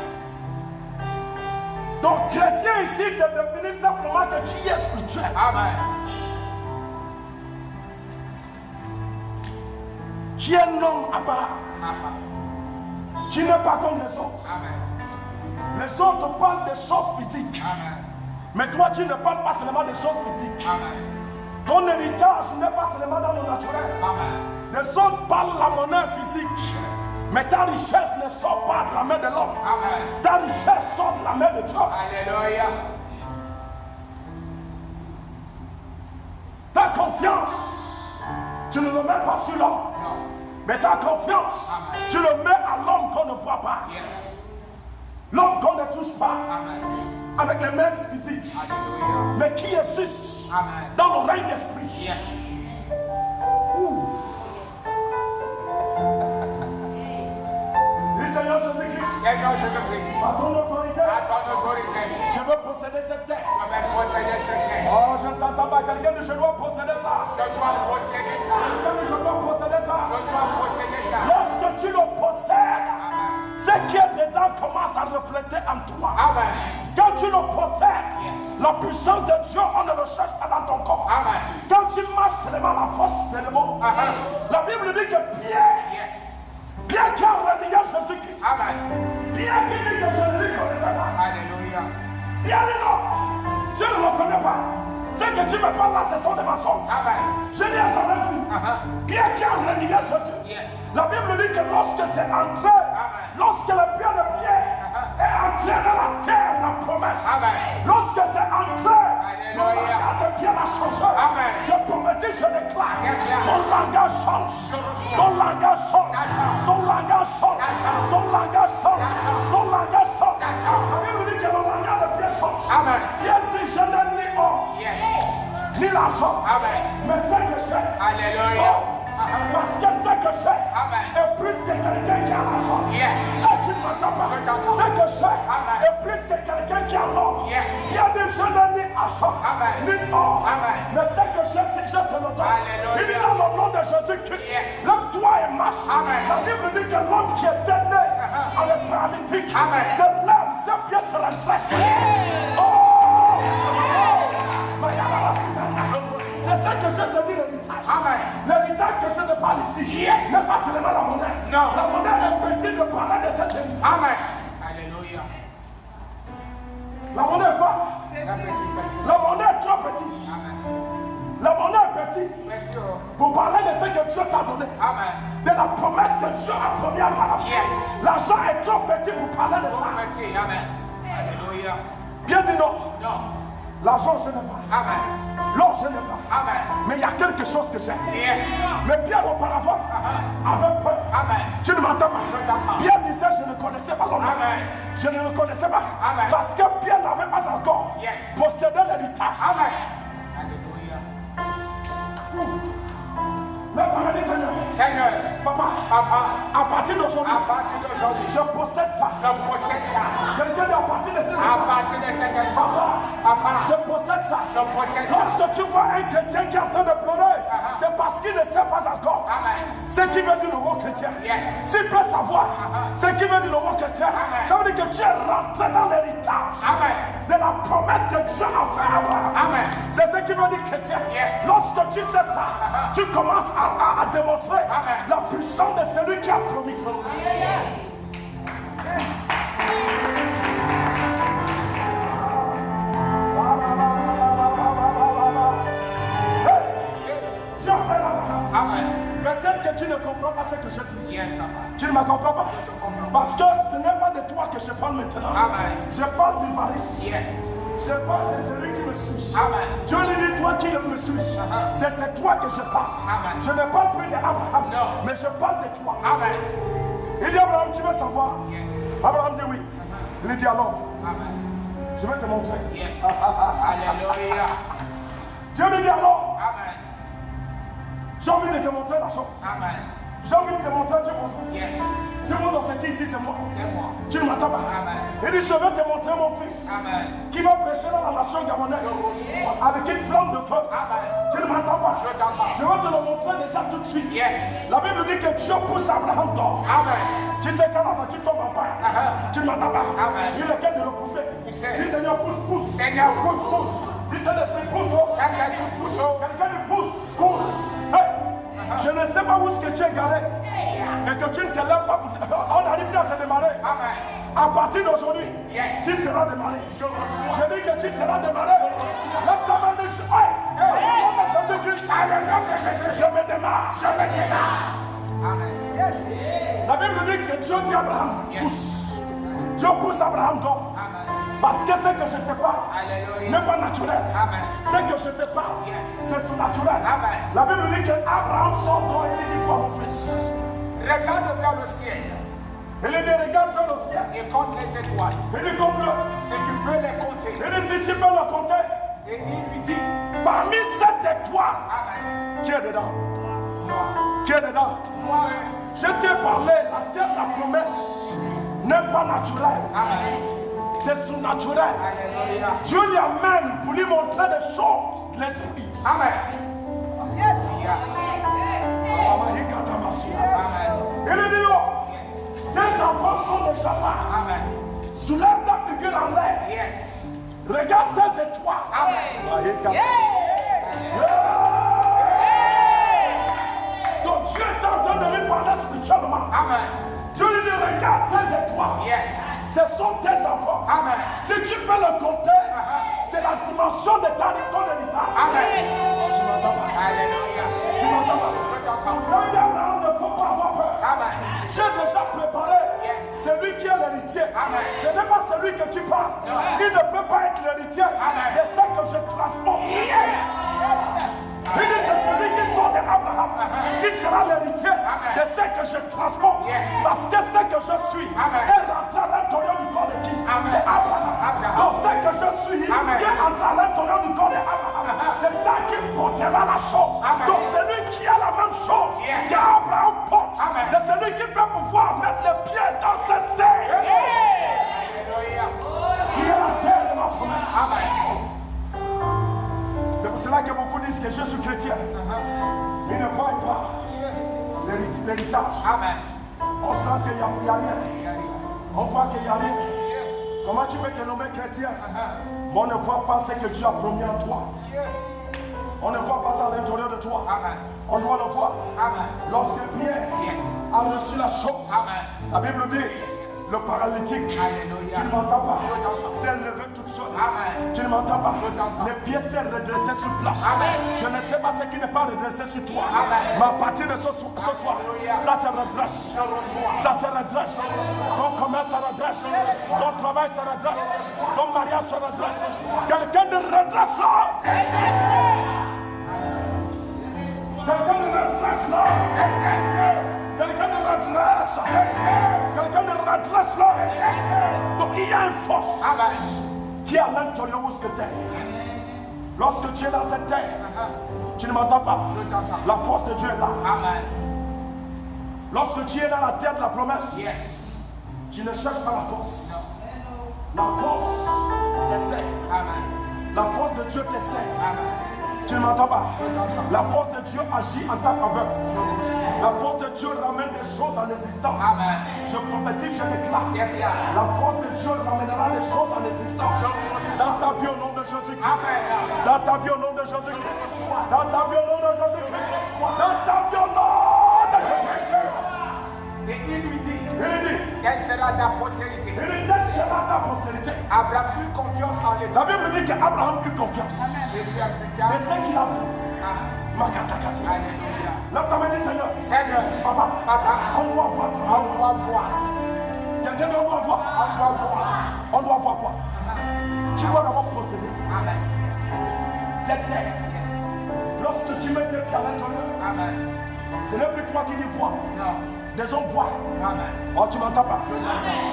Donc chrétien ici te définit simplement que tu es spirituel. Amen. Tu es un homme à part. Papa. Tu n'es pas comme les autres. Amen. Les autres parlent des choses physiques. Amen. Mais toi, tu ne parles pas seulement des choses physiques. Amen. Ton héritage n'est pas seulement dans le naturel. Amen. Les autres parlent la monnaie physique. Mais ta richesse ne sort pas de la main de l'homme. Ta richesse sort de la main de Dieu. Alléluia. Ta confiance, tu ne le mets pas sur l'homme. Mais ta confiance, tu le mets à l'homme qu'on ne voit pas. L'homme qu'on ne touche pas. Avec les mains physiques. Mais qui existe dans le règne d'esprit. Seigneur Jésus-Christ, à ton autorité, je veux posséder cette terre. Oh, je ne t'entends pas. Quelqu'un dit, je dois posséder ça. Quelqu'un dit, je dois posséder ça. Lorsque tu le possèdes, ce qui est dedans commence à refléter en toi. Quand tu le possèdes, la puissance de Dieu, on ne le cherche pas dans ton corps. Quand tu marches seulement la force de l'élément. La Bible dit que Pierre qui a renié Jésus-Christ. Pierre qui dit que je ne lui connaissais pas. Alléluia. Pierre dit non, je ne le connais pas. Ce que tu me parles là, ce sont des mensonges. Je n'ai jamais vu. Pierre qui a renié Jésus. La Bible dit que lorsque c'est entré, lorsque le pied de Pierre est entré dans la terre, la promesse. Lorsque c'est entré, le langage de Pierre a changé. Je promets, je déclare, ton langage change. Ton langage change. Ton langage change. Ton langage change. Ton langage change. La Bible dit que le langage de Pierre change. Pierre dit, je n'ai ni or, ni l'argent, mais c'est que j'ai. Alléluia. Parce que ce que j'ai est plus que quelqu'un qui a l'argent. Et tu ne m'entends pas. Ce que j'ai est plus que quelqu'un qui a l'or. Il y a des jeunes ni argent, ni or. Mais ce que j'ai, je te le donne. Il dit dans le nom de Jésus-Christ, lève-toi et marche. La Bible dit que l'homme qui était né avec paralytique se lève, ses pieds se redressent. C'est ça que je te dis, l'héritage. L'héritage que je te parle ici n'est pas seulement la monnaie. La monnaie est petite de parler de cette héritage. Alléluia. La monnaie est quoi? La monnaie est trop petite. La monnaie est petite pour parler de ce que Dieu t'a donné. De la promesse que Dieu a promis à Abraham. L'argent est trop petit pour parler de ça. Alléluia. Bien dit non. L'argent, je n'ai pas. L'or, je n'ai pas. Mais il y a quelque chose que j'ai. Mais Pierre, auparavant, avait peur. Tu ne m'entends pas. Pierre disait, je ne connaissais pas l'homme. Je ne le connaissais pas. Parce que Pierre n'avait pas encore possédé l'héritage. Alléluia. Le paradis, Seigneur. Papa, à partir d'aujourd'hui, je possède ça. Quelqu'un dit à partir de cette Papa, je possède ça. Lorsque tu vois un chrétien qui est en train de pleurer, c'est parce qu'il ne sait pas encore ce qui veut dire le mot chrétien. S'il peut savoir ce qui veut dire le mot chrétien, ça veut dire que tu es rentré dans l'héritage de la promesse que Dieu a fait à Abraham. C'est ce qui veut dire chrétien. Lorsque tu sais ça, tu commences à démontrer la puissance de celui qui a promis. Peut-être que tu ne comprends pas ce que je dis. Tu ne me comprends pas. Parce que ce n'est pas de toi que je parle maintenant. Je parle du mari. Je parle de celui qui me suit. Dieu lui dit, toi qui me suis, c'est toi que je parle. Je ne parle plus d'Abraham, mais je parle de toi. Il dit, Abraham, tu veux savoir? Abraham dit oui. Il dit alors, je vais te montrer. Alléluia. Dieu lui dit alors, j'ai envie de te montrer la chose. J'ai envie de te montrer Dieu mon fils. Dieu mon c'est qui ici, c'est moi. Tu ne m'entends pas. Il dit, je vais te montrer mon fils qui va prêcher dans la nation gabonaise avec une flamme de feu. Tu ne m'entends pas. Je vais te le montrer déjà tout de suite. La Bible dit que Dieu pousse Abraham dehors. Tu sais quand la voiture tombe en panne, tu ne m'entends pas. Il est qu'à de le pousser. Dis Seigneur, pousse. Seigneur, pousse. Dis Saint-Esprit, pousse. Quelqu'un lui pousse. Je ne sais pas où est-ce que tu es garé et que tu ne te lèves pas. On n'arrive plus à te démarrer. À partir d'aujourd'hui, tu seras démarré. Je dis que tu seras démarré. Lève ta main de Jésus. Jésus-Christ. Par le nom de Jésus. Je me démarre. Je me démarre. Amen. Yes. La Bible dit que Dieu dit à Abraham, pousse. Dieu pousse Abraham donc. Amen. Parce que ce que je te parle Alléluia. n'est pas naturel. Amen. Ce que je te parle, c'est surnaturel. Amen. La Bible dit que Abraham sort donc et il dit quoi mon fils? Regarde vers le ciel. Il dit regarde vers le ciel. Et compte les étoiles. Il dit compte-le. Si tu peux les compter. Il dit si tu peux le compter. Et il lui dit. Parmi cette étoile. Amen. Qui est dedans? Moi. Qui est dedans? Moi. Je t'ai parlé, la terre, la promesse n'est pas naturelle. Amen. C'est surnaturel. Alléluia. Dieu lui amène pour lui montrer des choses de l'esprit. Amen. Yes. Amen. Il dit non. Tes enfants sont déjà là. Amen. Soulève ta figure en l'air. Yes. Regarde ces étoiles. Amen. Donc Dieu est en train de lui parler spirituellement. Amen. Dieu lui dit regarde ces étoiles. Yes. Ce sont tes enfants. Amen. Si tu peux le compter, c'est la dimension de ton héritage. Amen. Tu m'entends pas? Alléluia. Tu m'entends pas? Je t'entends. Ça veut dire Abraham ne faut pas avoir peur. Amen. J'ai déjà préparé. C'est lui qui est l'héritier. Amen. Ce n'est pas celui que tu parles. Il ne peut pas être l'héritier Amen. de ce que je transforme. Yes. Il dit c'est celui qui sort d'Abraham qui sera l'héritier de ce que je transforme. Parce que ce que je suis est rentré à l'intérieur du corps de qui? D'Abraham. Donc ce que je suis est rentré à l'intérieur du corps d'Abraham. C'est ça qui portera la chose. Donc celui qui a la même chose qu'Abraham porte, c'est celui qui peut pouvoir mettre les pieds dans cette terre. Alléluia. Qui est la terre de ma promesse. Amen. C'est pour cela que beaucoup disent que je suis chrétien. Ils ne voient pas l'héritage. Amen. On sent qu'il n'y a rien. On voit qu'il n'y a rien. Comment tu peux te nommer chrétien? Mais on ne voit pas ce que Dieu a promis en toi. On ne voit pas ça à l'intérieur de toi. Amen. On doit le voir. Amen. Lorsque Pierre a reçu la chose, la Bible dit, le paralytique, Alléluia. tu ne m'entends pas, Je t'entends. s'est levé toute seule. Amen. Tu ne m'entends pas, Je t'entends. les pieds s'est redressé sur place. Amen. Je ne sais pas ce qui n'est pas redressé sur toi. Amen. Mais à partir de ce soir, Alléluia. ça se redresse. Je reçois. Ça se redresse. Ton commerce se redresse. Ton travail se redresse. Ton mariage se redresse. Quelqu'un de redresse là. Quelqu'un de redresse là. Quelqu'un de redresse. Quelqu'un de redresse là. Donc il y a une force qui est à l'intérieur de cette terre. Lorsque tu es dans cette terre, tu ne m'entends pas. Je t'entends. La force de Dieu est là. Amen. Lorsque tu es dans la terre de la promesse, Yes. tu ne cherches pas la force. La force t'essaie. Amen. La force de Dieu t'essaie. Amen. Tu ne m'entends pas? Je t'entends. La force de Dieu agit en ta faveur. La force de Dieu ramène des choses en existence. Amen. Je prophétise, je déclare. Déclare. La force de Dieu ramènera des choses en existence. Dans ta vie au nom de Jésus-Christ. Amen. Dans ta vie au nom de Jésus-Christ. Dans ta vie au nom de Jésus-Christ. Dans ta vie au nom de Jésus-Christ. Et il lui dit, Il dit, quelle sera ta postérité? telle sera ta postérité. Abraham eut confiance en La l'État. Bible dit qu'Abraham eut confiance. Et puis plus Et tard. ce qu'il a vu, Amen. Makatakati. Alléluia. Là, tu m'as dit, Seigneur, Seigneur, papa, Papa, on doit voir. on doit voir. Quelqu'un dit, on doit voir. On doit voir. On doit voir quoi? Tu dois d'abord posséder Amen. cette terre. Lorsque tu mets tes pieds à l'intérieur, Amen. ce n'est plus toi qui dis voir. Non. Des hommes voient. Amen. Oh, tu m'entends pas?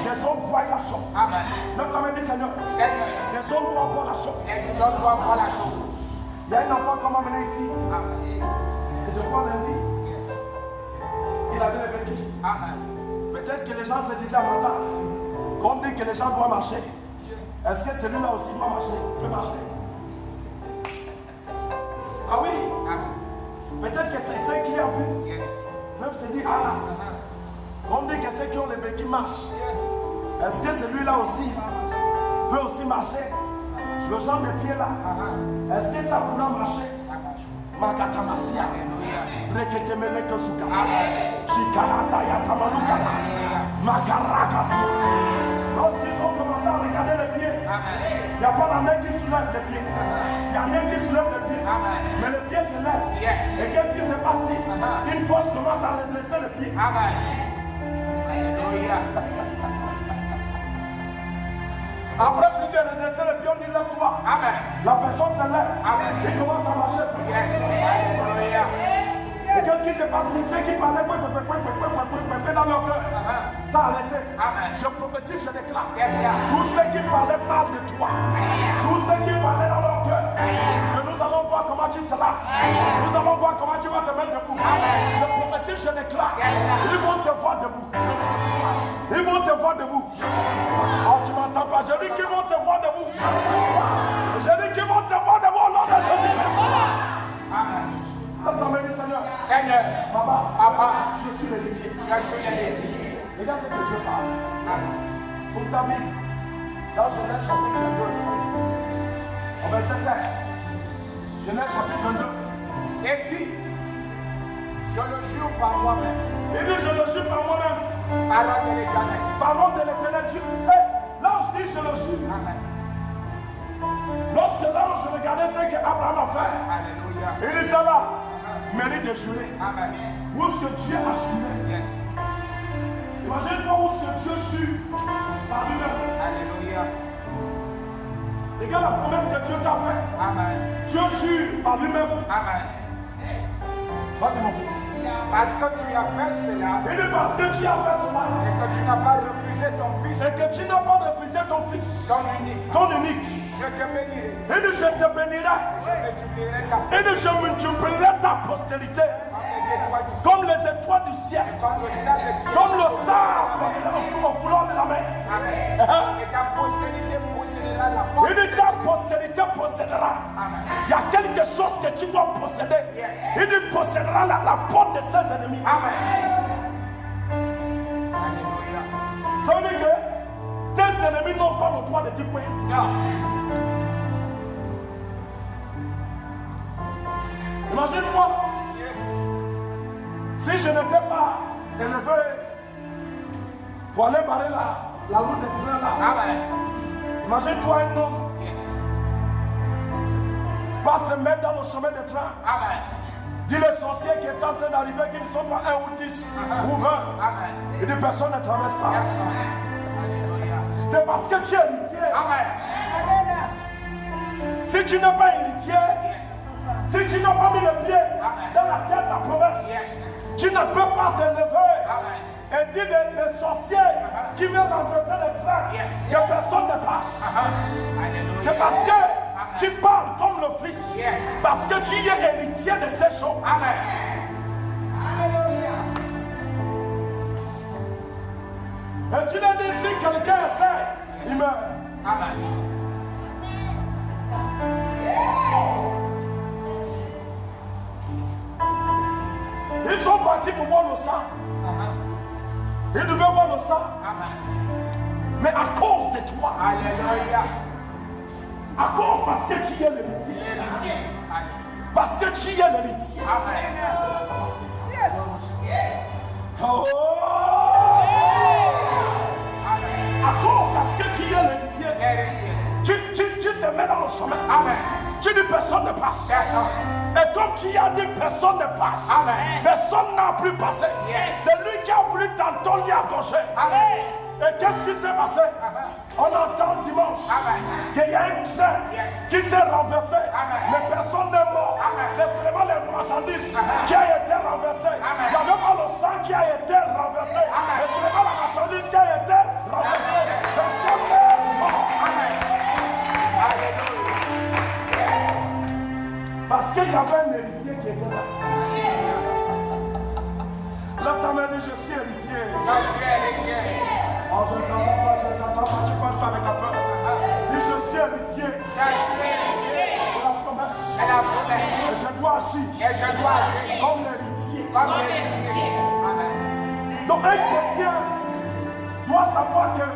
Des hommes voient la chose. Amen. Là, tu m'as dit, Seigneur, Seigneur, des hommes doivent voir la chose. les hommes doivent voir la chose. Il y a un enfant qu'on m'a amené ici. Amen. Et je crois lundi, Yes. il avait le béquille. Amen. Peut-être que les gens se disaient à matin, qu'on dit que les gens doivent marcher. Est-ce que celui-là aussi doit marcher? Peut marcher? Ah oui? Amen. Peut-être que certains qui l'ont vu, Yes. même se disent, ah, on dit que ceux qui ont les béquilles marchent. Est-ce que celui-là aussi peut aussi marcher? Le genre de pied là, est-ce que ça pourra marcher? Ça marche. Makatamasia, Alléluia. Reketemeleke suka, Amen. Chikarata yatamalukana, Makarakasia. Lorsqu'ils ont commencé commencer à regarder les pieds. Il n'y a pas la main qui soulève les pieds. Il n'y a rien qui soulève les pieds. Mais les pieds se lèvent. Et qu'est-ce qui se passe-t-il? Une force commence à redresser les pieds. Alléluia. Après plus de redresser les pieds, on dit lève-toi. La personne se lève. Il commence à marcher. Alléluia. Et qu'est-ce qui se passe? Ceux qui parlaient dans leur cœur, ça a arrêté. Je prophétise, je déclare. Tous ceux qui parlaient mal de toi, tous ceux qui parlaient dans leur cœur, que nous allons voir comment tu seras. Nous allons voir comment tu vas te mettre debout. Je prophétise, je déclare. Ils vont te voir debout. Ils vont te voir debout. Oh, tu m'entends pas? Je dis qu'ils vont te voir debout. Je dis qu'ils vont te voir debout. Alors, je dis Amen. Seigneur, Papa, je suis l'héritier. Je Regarde ce que Dieu parle. Pour ta vie, dans Genèse chapitre 22, au verset 16. Genèse chapitre 22. Et dit, je le jure par moi-même. Il dit, je le jure par moi-même. Parole de l'Éternel. Parole de l'Éternel. L'ange dit, je le jure. Amen. Lorsque l'ange regardait ce qu'Abraham a fait, Alléluia. il dit, ça là, mérite de jurer. Amen. Où est-ce que Dieu a juré? Yes. Imagine-toi où est-ce que Dieu jure par lui-même. Alléluia. Regarde la promesse que Dieu t'a faite. Amen. Dieu jure par lui-même. Amen. Vas-y mon fils. Parce que tu as fait cela. Il dit parce que tu as fait cela. Et que tu n'as pas refusé ton fils. Et que tu n'as pas refusé ton fils. Ton unique. Ton unique. Je te bénirai. Il dit je te bénirai. Je multiplierai ta Il dit je multiplierai ta postérité. comme les étoiles du ciel. Comme le sable. Comme le sable au couleur de la mer. Amen. Et ta postérité possédera la porte. Il dit ta postérité possédera. Il y a quelque chose que tu dois posséder. Il dit possédera la porte de ses ennemis. Amen. Alléluia. Ça veut dire que tes ennemis n'ont pas le droit de dire oui. Non. Imagine-toi, si je n'étais pas élevé pour aller barrer la route des trains là. Amen. Imagine-toi un homme Yes. va se mettre dans le chemin des trains. Amen. Dis les sorciers qui est en train d'arriver, qui ne sont pas 1 ou 10 ou 20. Amen. Et des personnes ne traversent pas. Yes. Alléluia. C'est parce que tu es héritier. Amen. Si tu n'es pas héritier, si tu n'as pas mis le pied dans la terre de la promesse, tu ne peux pas te lever et dire des sorciers qui viennent renverser le train que personne ne passe. C'est parce que tu parles comme le fils, parce que tu es héritier de ces choses. Amen. Et tu l'as dit, si quelqu'un essaie, il meurt. Amen. Ils sont partis pour boire le sang. Ils devaient boire le sang. Amen. Mais à cause de toi, Alléluia. à cause parce que tu es l'héritier, L'héritier. parce que tu es l'héritier. Amen. Oh! Amen. À cause parce que tu es l'héritier, L'héritier. tu te mets dans le chemin. Amen. Tu dis personne ne passe. Personne. Et comme tu as dit personne ne passe, Amen. personne n'a plus passé. Yes. C'est lui qui a voulu t'entendre à gaucher. Amen. Et qu'est-ce qui s'est passé? On entend dimanche qu'il y a un train qui s'est renversé. Mais personne n'est mort. C'est seulement les marchandises qui a été renversé. Il n'y avait pas le sang qui a été renversé. Mais c'est seulement la marchandise qui a été renversée. Personne n'est mort. Parce qu'il y avait un héritier qui était là. Là, ta mère dit, je suis héritier. Je suis héritier. Oh, je n'entends pas, tu parles ça avec la peur. Dis, je suis héritier. Je suis héritier. La promesse. Et la promesse. Et je dois agir. Et je dois agir Comme l'héritier. comme l'héritier. Amen. Donc, un chrétien doit savoir que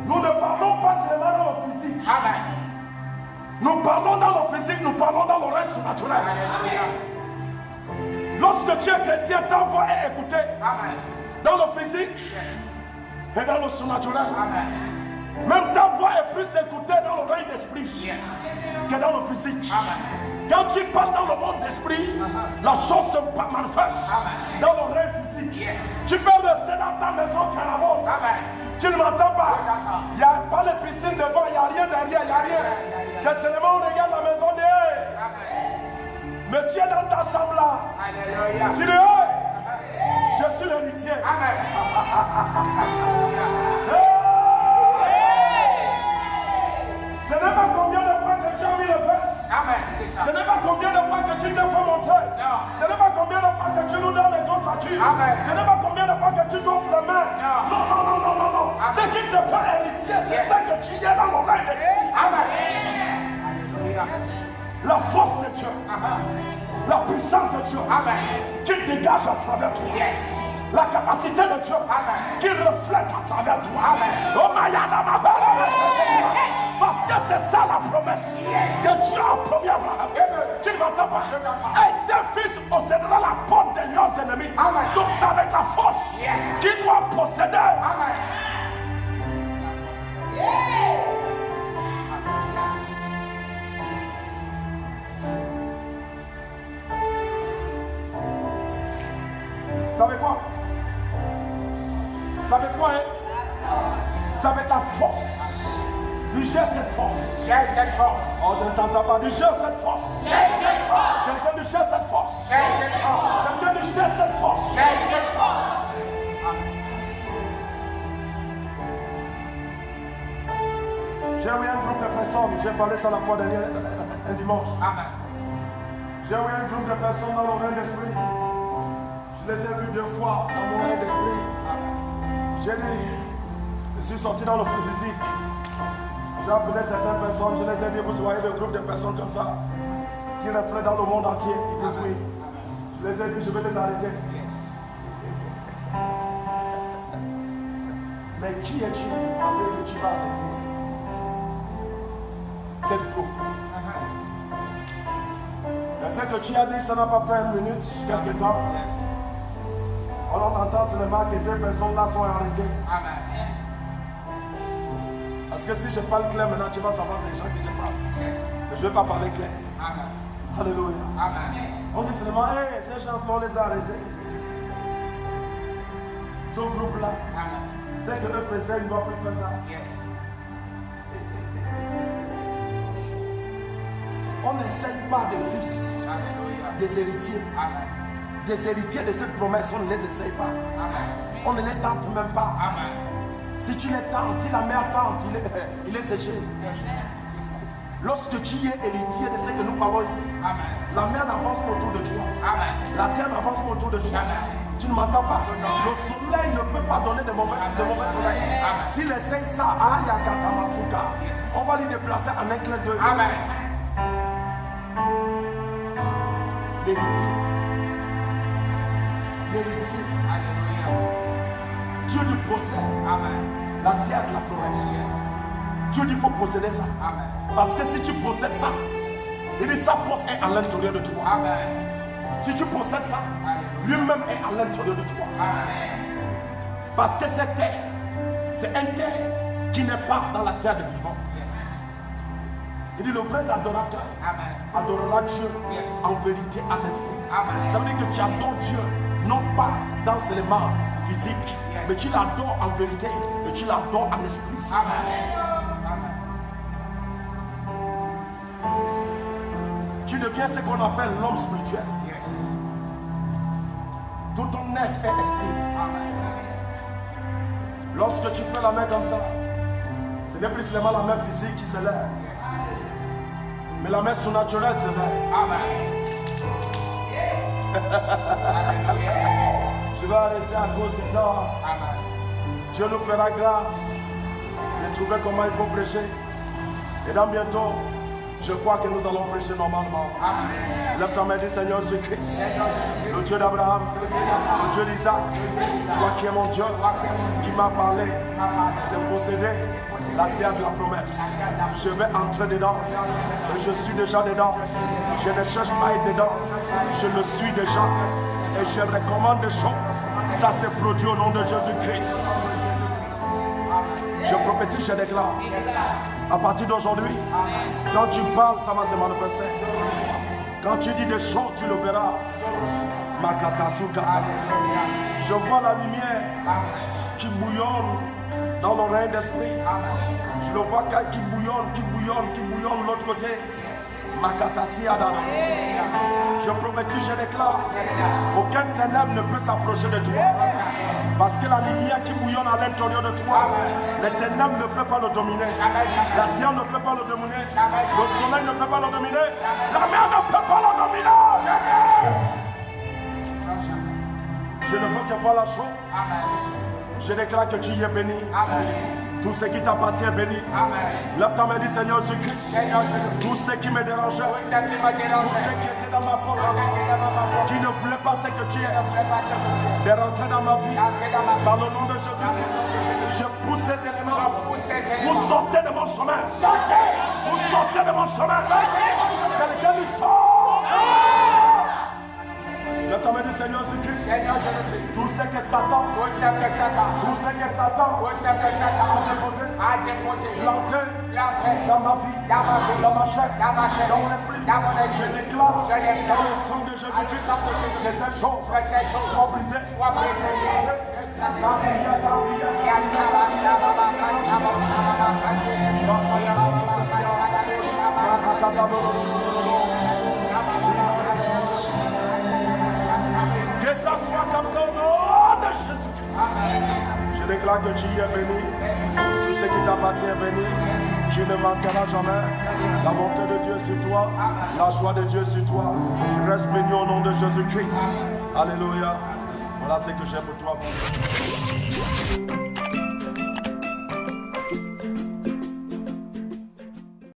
nous ne parlons pas seulement dans le physique. Amen. Nous parlons dans le physique, nous parlons dans le reste naturel. Alléluia. Lorsque tu es chrétien, ta voix est écoutée. Amen. Dans le physique et dans le surnaturel. Amen. Même ta voix est plus écoutée dans le règne d'esprit que dans le physique. Quand tu parles dans le monde d'esprit, la chose se manifeste dans le règne physique. Tu peux rester dans ta maison carabot. Tu ne m'entends pas. Il n'y a pas de piscine devant, il n'y a rien derrière, il n'y a rien. C'est seulement on regarde la maison de. Mais tu es dans ta chambre là. Tu dis, hey, je suis l'héritier. Ce n'est pas combien de fois que tu as mis le fesses. Ce n'est pas combien de fois que tu te fais montrer. Ce n'est pas combien de fois que tu nous donnes les gonflatures. Ce n'est pas combien de fois que tu gonfles la main. Non. Ce qui te fait héritier, c'est ça que tu es dans le règne de Dieu. La force de Dieu. La puissance de Dieu. Qui dégage à travers toi. La capacité de Dieu. Qui reflète à travers toi. Oh parce que c'est ça la promesse que Dieu a promis à Abraham. Tu ne m'entends pas? Et tes fils posséderont la porte de leurs ennemis. Donc c'est avec la force qu'ils doivent posséder. Savez quoi? Savez quoi? Ça va être la force. Dis gère cette force. Gère cette force. Oh, je ne t'entends pas. Dis gère cette force. Gère cette force. Quelqu'un dit gère cette force. Gère cette force. Quelqu'un dit gère cette force. Gère cette force. J'ai eu un groupe de personnes. J'ai parlé ça la fois dernière, un dimanche. Amen. J'ai eu un groupe de personnes dans le règne d'esprit. Je les ai vus 2 fois dans mon règne d'esprit. J'ai dit, je suis sorti dans le physique. J'ai appelé certaines personnes, je les ai dit, vous voyez le groupe de personnes comme ça, qui reflètent dans le monde entier. Ils disent oui. Je les ai dit, je vais les arrêter. Mais qui es-tu que tu vas arrêter? C'est le groupe. Mais ce que tu as dit, ça n'a pas fait 1 minute, quelque temps. On entend seulement que ces personnes-là sont arrêtées. Amen. Parce que si je parle clair maintenant, tu vas savoir c'est les gens qui te parlent. Mais je ne vais pas parler clair. Amen. Alléluia. Amen. On dit seulement, hey, ces gens-là, on les a arrêtés. Ce groupe-là, c'est que eux faisaient, ils ne vont plus faire ça. Yes. On n'essaye pas de fils, Alléluia. des héritiers. Amen. Des héritiers de cette promesse, on ne les essaye pas. Amen. On ne les tente même pas. Amen. Si tu les tentes, si la mère tente, il est séché. Lorsque tu es héritier de ce que nous parlons ici, Amen. la mer n'avance pas autour de toi. Amen. La terre n'avance pas autour de toi. Tu ne m'entends pas. Le soleil ne peut pas donner de mauvais soleil. S'il essaye ça, on va lui déplacer en un clin d'œil. Amen. L'héritier. L'héritier. Alléluia. Dieu lui possède Amen. la terre de la promesse. Dieu dit qu'il faut posséder ça. Amen. Parce que si tu possèdes ça, il dit sa force est à l'intérieur de toi. Amen. Si tu possèdes ça, lui-même est à l'intérieur de toi. Amen. Parce que cette terre, c'est un terre qui n'est pas dans la terre de vivant. Il dit le vrai adorateur adorera Dieu en vérité, en esprit. Amen. Ça veut dire que tu adores Dieu, non pas dans seulement physique, mais tu l'adores en vérité et tu l'adores en esprit. Amen. Tu deviens ce qu'on appelle l'homme spirituel. Tout ton être est esprit. Lorsque tu fais la main comme ça, ce n'est plus seulement la main physique qui se lève, mais la main surnaturelle se lève. Je vais arrêter à cause du temps. Dieu nous fera grâce de trouver comment il faut prêcher. Et dans bientôt, je crois que nous allons prêcher normalement. Lève ta main, dis Seigneur Jésus-Christ, le Dieu d'Abraham, le Dieu d'Isaac, toi qui es mon Dieu, qui m'a parlé de posséder la terre de la promesse. Je vais entrer dedans et je suis déjà dedans. Je ne cherche pas à être dedans, je le suis déjà et je recommande des choses. Ça s'est produit au nom de Jésus-Christ. Je prophétise, je déclare. À partir d'aujourd'hui, quand tu parles, ça va se manifester. Quand tu dis des choses, tu le verras. Makata Sukata. Je vois la lumière qui bouillonne dans l'oreille d'esprit. Je le vois qui bouillonne de l'autre côté. Makatasi Adana. Je prophétise, je déclare. Aucun ténèbre ne peut s'approcher de toi. Parce que la lumière qui bouillonne à l'intérieur de toi, les ténèbres ne peuvent pas le dominer. La terre ne peut pas le dominer. Le soleil ne peut pas le dominer. La mer ne peut pas le dominer. Je ne veux que voir la chose. Je déclare que tu y es béni. Tout ce qui t'appartient est béni. Lève ta main, dis Seigneur Jésus-Christ. Tout ce qui me dérangeait, tout ce qui était dans ma porte, qui ne voulait pas ce que tu es, de rentrer dans ma vie, dans le nom de Jésus-Christ, je pousse ces éléments. Vous sortez de mon chemin. Vous sortez de mon chemin. Quelqu'un lui sort. Lève ta main, dis Seigneur Jésus-Christ. Tout ce que Satan a déposé, planté dans ma vie, dans ma chair, dans mon esprit, je déclare dans le sang de Jésus-Christ que ces choses soient brisées. Que ça soit comme ça au nom de Jésus-Christ. Je déclare que tu y es béni. Tout ce qui t'appartient est béni. Tu ne manqueras jamais. La bonté de Dieu sur toi. La joie de Dieu sur toi. Reste béni au nom de Jésus-Christ. Alléluia. Voilà ce que j'ai pour toi.